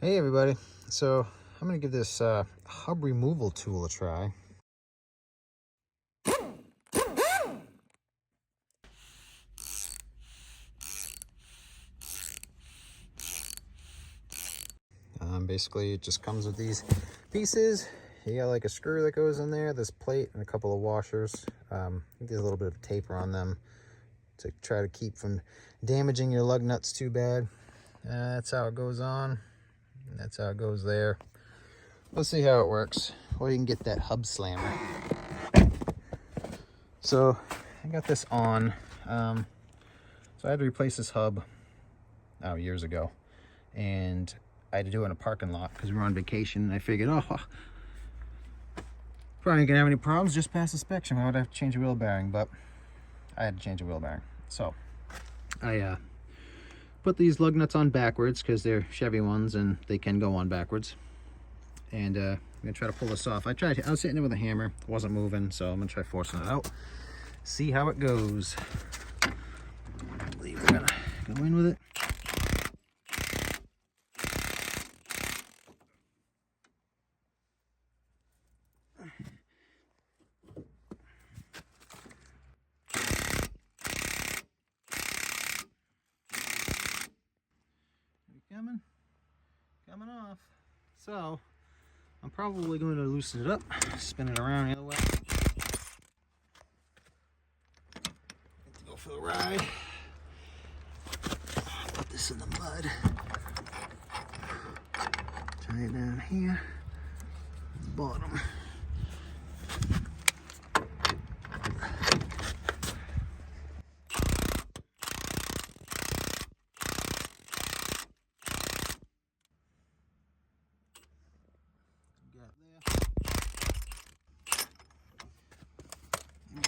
Hey everybody, so I'm going to give this hub removal tool a try. Basically it just comes with these pieces. You got like a screw that goes in there, this plate, and a couple of washers. I think there's a little bit of taper on them to try to keep from damaging your lug nuts too bad. That's how it goes on, and that's how it goes there. Let's see how it works. Well, you can get that hub slammer. So I got this on. So I had to replace this hub years ago, and I had to do it in a parking lot because we were on vacation. And I figured, probably ain't gonna have any problems, just pass inspection. I would have to change a wheel bearing, but I had to change a wheel bearing. So I put these lug nuts on backwards because they're Chevy ones and they can go on backwards. And I'm gonna try to pull this off. I was hitting it with a hammer, it wasn't moving, so I'm gonna try forcing it out. See how it goes. I believe we're gonna go in with it. Coming off. So I'm probably going to loosen it up, spin it around the other way. Go for the ride. Put this in the mud. Turn it down here. Bottom.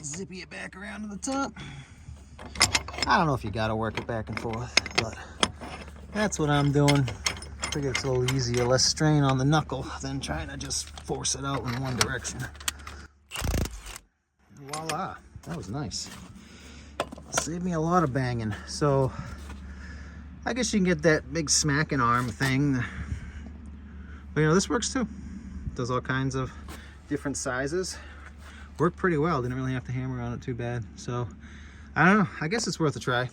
Zippy it back around to the top. I don't know if you gotta work it back and forth, but that's what I'm doing. I figure it's a little easier, less strain on the knuckle than trying to just force it out in one direction. Voila, that was nice. Saved me a lot of banging. So I guess you can get that big smacking arm thing. But you know, this works too. Does all kinds of different sizes. Worked pretty well, didn't really have to hammer on it too bad. So I don't know, I guess it's worth a try.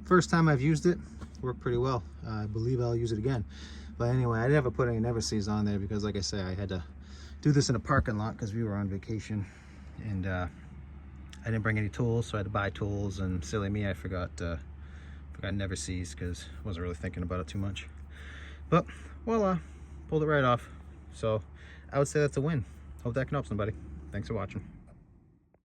First time I've used it, worked pretty well. I believe I'll use it again. But anyway, I never put any never sees on there because, like I say, I had to do this in a parking lot because we were on vacation, and I didn't bring any tools, so I had to buy tools. And silly me, I forgot never sees because I wasn't really thinking about it too much. But voila, pulled it right off. So I would say that's a win. Hope that can help somebody. Thanks for watching.